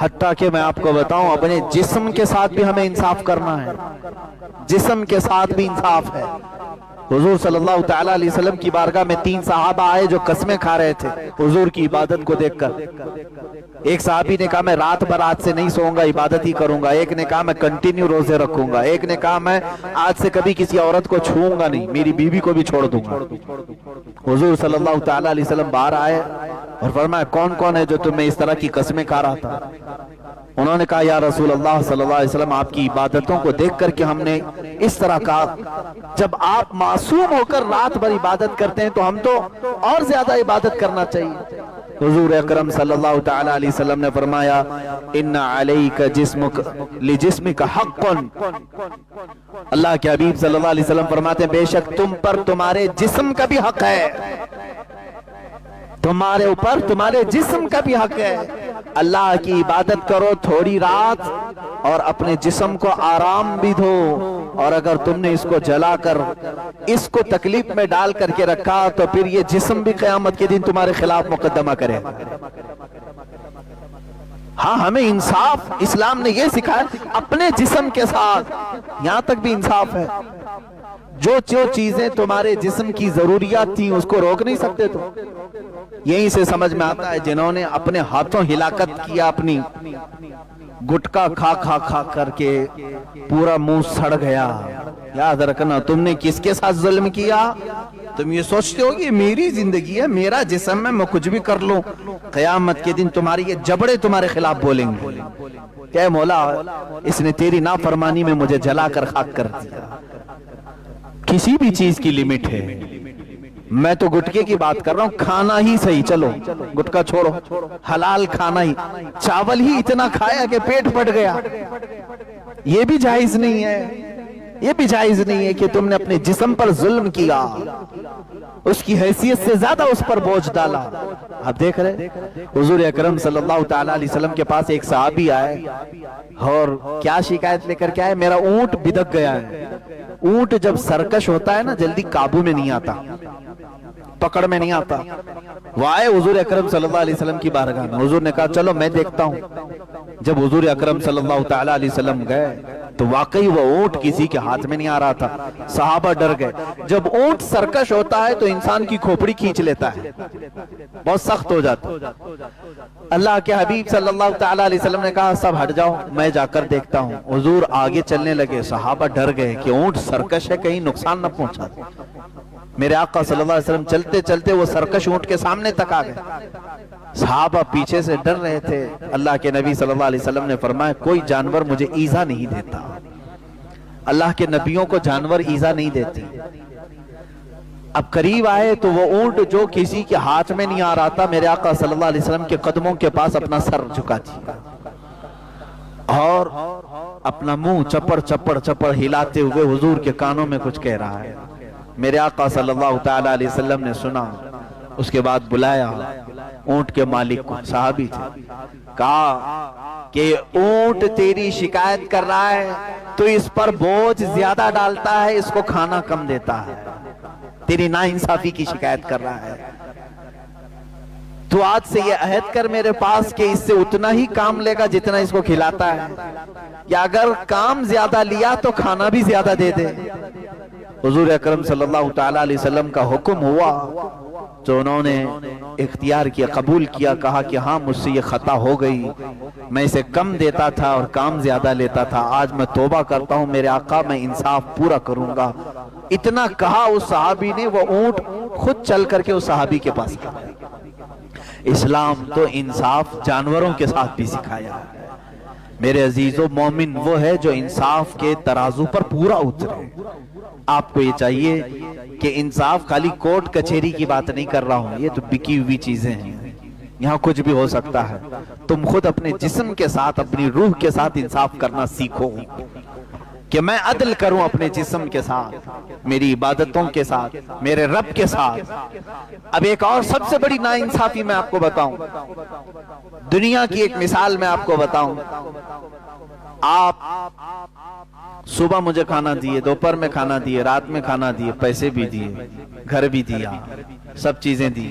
حتیٰ کہ میں آپ کو بتاؤں اپنے جسم کے ساتھ بھی ہمیں انصاف کرنا ہے، جسم کے ساتھ بھی انصاف ہے۔ حضور صلی اللہ تعالیٰ علیہ وسلم کی بارگاہ میں 3 صحابہ آئے جو قسمیں کھا رہے تھے حضور کی عبادت کو دیکھ کر۔ ایک صحابی نے کہا میں رات بھر آج سے نہیں سوؤں گا، عبادت ہی کروں گا۔ ایک نے کہا میں کنٹینیو روزے رکھوں گا۔ ایک نے کہا میں آج سے کبھی کسی عورت کو چھوؤں گا نہیں، میری بیوی کو بھی چھوڑ دوں گا۔ حضور صلی اللہ تعالیٰ علیہ وسلم باہر آئے اور فرمایا کون کون ہے جو تمہیں اس طرح کی قسمیں کھا رہا تھا؟ انہوں نے کہا یا رسول اللہ صلی اللہ علیہ وسلم آپ کی عبادتوں کو دیکھ کر کے ہم نے اس طرح کہا، جب آپ معصوم ہو کر رات بھر عبادت کرتے ہیں تو ہم تو اور زیادہ عبادت کرنا چاہیے۔ حضور اکرم صلی اللہ تعالیٰ علیہ وسلم نے فرمایا ان علیک جسمک لجسمک حق، اللہ کے حبیب صلی اللہ علیہ وسلم فرماتے ہیں بے شک تم پر تمہارے جسم کا بھی حق ہے، تمہارے اوپر تمہارے جسم کا بھی حق ہے۔ اللہ کی عبادت کرو تھوڑی رات اور اپنے جسم کو آرام بھی دو، اور اگر تم نے اس کو جلا کر اس کو تکلیف میں ڈال کر کے رکھا تو پھر یہ جسم بھی قیامت کے دن تمہارے خلاف مقدمہ کرے۔ ہاں ہمیں انصاف اسلام نے یہ سکھایا اپنے جسم کے ساتھ، یہاں تک بھی انصاف ہے۔ جو چیزیں تمہارے جسم کی ضروریات تھیں اس کو روک نہیں سکتے تو یہیں سے سمجھ میں آتا ہے جنہوں نے اپنے ہاتھوں ہلاکت کیا، اپنی گٹکا کھا کھا کھا کر کے پورا منہ سڑ گیا، یاد رکھنا تم نے کس کے ساتھ ظلم کیا؟ تم یہ سوچتے ہو کہ میری زندگی ہے، میرا جسم ہے، میں کچھ بھی کر لوں، قیامت کے دن تمہاری یہ جبڑے تمہارے خلاف بولیں گے کہ مولا اس نے تیری نافرمانی میں مجھے جلا کر خاک کر دیا۔ کسی بھی چیز کی لمٹ ہے، میں تو گٹکے کی بات کر رہا ہوں، کھانا ہی صحیح، چلو گٹکا چھوڑو، حلال کھانا ہی، چاول ہی اتنا کھایا کہ پیٹ پھٹ گیا، یہ بھی جائز نہیں ہے، یہ بھی جائز نہیں ہے کہ تم نے اپنے جسم پر ظلم کیا، اس کی حیثیت سے زیادہ اس پر بوجھ ڈالا۔ آپ دیکھ رہے حضور اکرم صلی اللہ تعالیٰ علیہ وسلم کے پاس ایک صحابی آئے اور کیا شکایت لے کر کے آئے؟ میرا اونٹ بدک گیا ہے۔ اونٹ جب سرکش ہوتا ہے نا جلدی قابو میں نہیں آتا، پکڑ میں نہیں آتا۔ وہ آئے حضور اکرم صلی اللہ علیہ وسلم کی بارگاہ میں، حضور نے کہا چلو میں دیکھتا ہوں۔ جب حضور اکرم صلی اللہ تعالیٰ علیہ وسلم گئے تو واقعی وہ اونٹ کسی کے ہاتھ میں نہیں آ رہا تھا، صحابہ ڈر گئے۔ جب اونٹ سرکش ہوتا ہے تو انسان کی کھوپڑی کھینچ لیتا ہے، بہت سخت ہو جاتا۔ اللہ کے حبیب صلی اللہ تعالیٰ علیہ وسلم نے کہا سب ہٹ جاؤ میں جا کر دیکھتا ہوں۔ حضور آگے چلنے لگے، صحابہ ڈر گئے کہ اونٹ سرکش ہے کہیں نقصان نہ پہنچا دے۔ میرے آقا صلی اللہ علیہ وسلم چلتے چلتے وہ سرکش اونٹ کے سامنے تک آ گئے، صحابہ پیچھے سے ڈر رہے تھے۔ اللہ کے نبی صلی اللہ علیہ وسلم نے فرمایا کوئی جانور مجھے ایذا نہیں دیتا، اللہ کے نبیوں کو جانور ایذا نہیں دیتے۔ اب قریب آئے تو وہ اونٹ جو کسی کے ہاتھ میں نہیں آ رہا تھا، میرے آقا صلی اللہ علیہ وسلم کے قدموں کے پاس اپنا سر جھکا دیا اور اپنا منہ چپڑ چپڑ چپڑ ہلاتے ہوئے حضور کے کانوں میں کچھ کہہ رہا ہے۔ میرے آقا صلی اللہ تعالیٰ علیہ وسلم نے سنا، اس کے بعد بلایا اونٹ کے مالک کو، صحابی تھے، کہا کہ اونٹ تیری شکایت کر رہا ہے، تو اس پر بوجھ زیادہ ڈالتا ہے، اس کو کھانا کم دیتا ہے، تیری ناانصافی کی شکایت کر رہا ہے۔ تو آج سے یہ عہد کر میرے پاس کہ اس سے اتنا ہی کام لے گا جتنا اس کو کھلاتا ہے، یا اگر کام زیادہ لیا تو کھانا بھی زیادہ دے دے۔ حضور اکرم صلی اللہ تعالیٰ علیہ وسلم کا حکم ہوا تو انہوں نے اختیار کیا، قبول کیا، کہا کہ ہاں مجھ سے یہ خطا ہو گئی، میں اسے کم دیتا تھا اور کام زیادہ لیتا تھا، آج میں توبہ کرتا ہوں میرے آقا، میں انصاف پورا کروں گا۔ اتنا کہا اس صحابی نے، وہ اونٹ خود چل کر کے اس صحابی کے پاس گیا۔ اسلام تو انصاف جانوروں کے ساتھ بھی سکھایا ہے۔ میرے عزیزو، مومن وہ ہے جو انصاف کے ترازو پر پورا اترے۔ آپ کو یہ چاہیے کہ انصاف خالی کورٹ کچہری کی بات نہیں کر رہا ہوں، یہ تو بکی ہوئی چیزیں ہیں، یہاں کچھ بھی ہو سکتا ہے۔ تم خود اپنے جسم کے ساتھ، اپنی روح کے ساتھ انصاف کرنا سیکھو کہ میں عدل کروں اپنے جسم کے ساتھ، میری عبادتوں کے ساتھ، میرے رب کے ساتھ۔ اب ایک اور سب سے بڑی ناانصافی میں آپ کو بتاؤں، دنیا کی ایک مثال میں آپ کو بتاؤں۔ آپ صبح مجھے کھانا دیے، دوپہر میں کھانا دیے، رات میں کھانا دیے، پیسے بھی دیے، گھر بھی دیا، سب چیزیں دی،